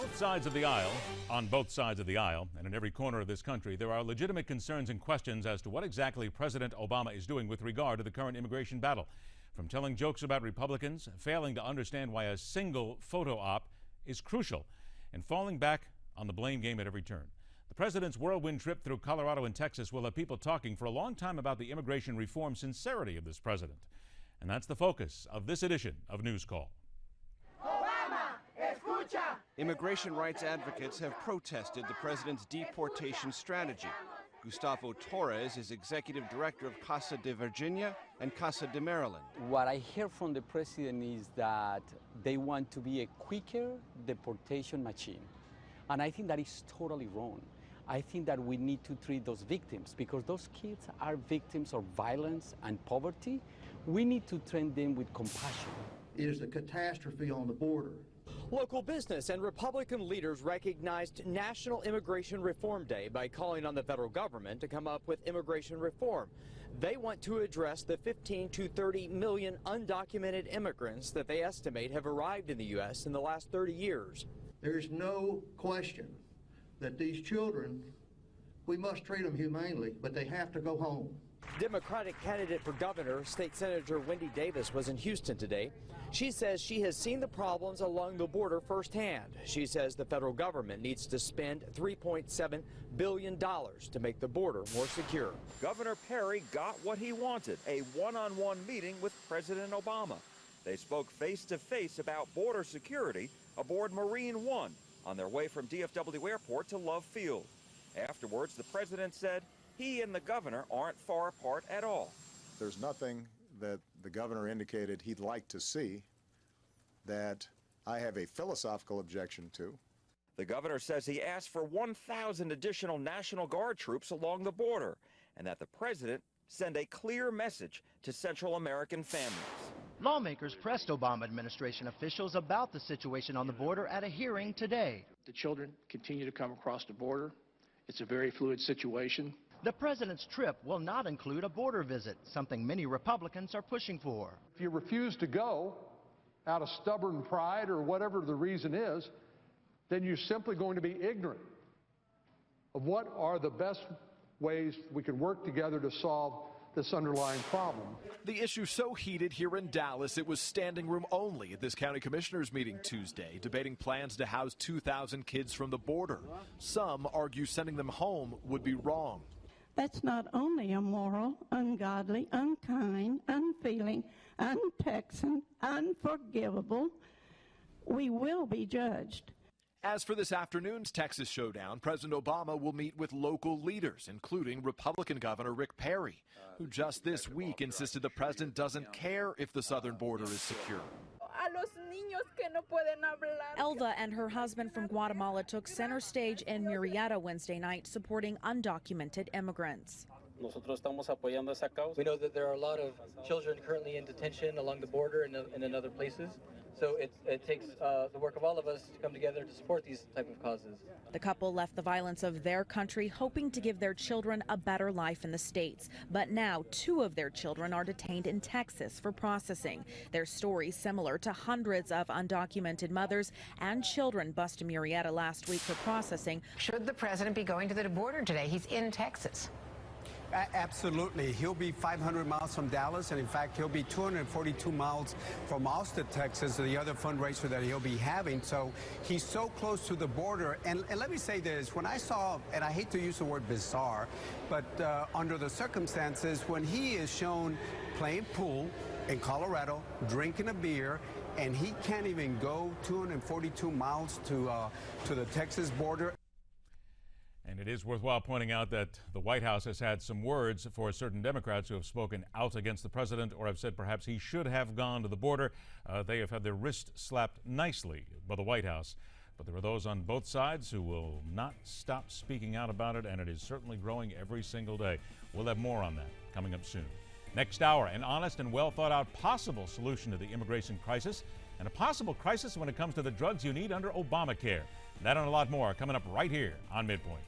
both sides of the aisle, and in every corner of this country, there are legitimate concerns and questions as to what exactly President Obama is doing with regard to the current immigration battle. From telling jokes about Republicans, failing to understand why a single photo op is crucial, and falling back on the blame game at every turn. The president's whirlwind trip through Colorado and Texas will have people talking for a long time about the immigration reform sincerity of this president. And that's the focus of this edition of Newscall. Immigration rights advocates have protested the president's deportation strategy. Gustavo Torres is executive director of Casa de Virginia and Casa de Maryland. What I hear from the president is that they want to be a quicker deportation machine. And I think that is totally wrong. I think that we need to treat those victims because those kids are victims of violence and poverty. We need to treat them with compassion. It is a catastrophe on the border. Local business and Republican leaders recognized National Immigration Reform Day by calling on the federal government to come up with immigration reform. They want to address the 15 to 30 million undocumented immigrants that they estimate have arrived in the U.S. in the last 30 years. There's no question that these children, we must treat them humanely, but they have to go home. Democratic candidate for governor, State Senator Wendy Davis, was in Houston today. She says she has seen the problems along the border firsthand. She says the federal government needs to spend $3.7 billion to make the border more secure. Governor Perry got what he wanted, a one-on-one meeting with President Obama. They spoke face-to-face about border security aboard Marine One on their way from DFW Airport to Love Field. Afterwards, the president said he and the governor aren't far apart at all. There's nothing that the governor indicated he'd like to see that I have a philosophical objection to. The governor says he asked for 1,000 additional National Guard troops along the border and that the president send a clear message to Central American families. Lawmakers pressed Obama administration officials about the situation on the border at a hearing today. The children continue to come across the border. It's a very fluid situation. The president's trip will not include a border visit, something many Republicans are pushing for. If you refuse to go out of stubborn pride or whatever the reason is, then you're simply going to be ignorant of what are the best ways we can work together to solve this underlying problem. The issue so heated here in Dallas, it was standing room only at this county commissioners meeting Tuesday, debating plans to house 2,000 kids from the border. Some argue sending them home would be wrong. That's not only immoral, ungodly, unkind, unfeeling, un-Texan, unforgivable. We will be judged. As for this afternoon's Texas showdown, President Obama will meet with local leaders, including Republican Governor Rick Perry, who just this week insisted the president doesn't care if the southern border is secure. Elva and her husband from Guatemala took center stage in Murrieta Wednesday night, supporting undocumented immigrants. We know that there are a lot of children currently in detention along the border and in other places. So it takes the work of all of us to come together to support these type of causes. The couple left the violence of their country, hoping to give their children a better life in the States. But now 2 of their children are detained in Texas for processing. Their story similar to hundreds of undocumented mothers and children bused in Murrieta last week for processing. Should the president be going to the border today? He's in Texas. Absolutely. He'll be 500 miles from Dallas, and in fact, he'll be 242 miles from Austin, Texas, the other fundraiser that he'll be having. So he's so close to the border. And let me say this, when I saw, and I hate to use the word bizarre, but under the circumstances, when he is shown playing pool in Colorado, drinking a beer, and he can't even go 242 miles to the Texas border. And it is worthwhile pointing out that the White House has had some words for certain Democrats who have spoken out against the president or have said perhaps he should have gone to the border. They have had their wrist slapped nicely by the White House. But there are those on both sides who will not stop speaking out about it, and it is certainly growing every single day. We'll have more on that coming up soon. Next hour, an honest and well-thought-out possible solution to the immigration crisis and a possible crisis when it comes to the drugs you need under Obamacare. That and a lot more coming up right here on MidPoint.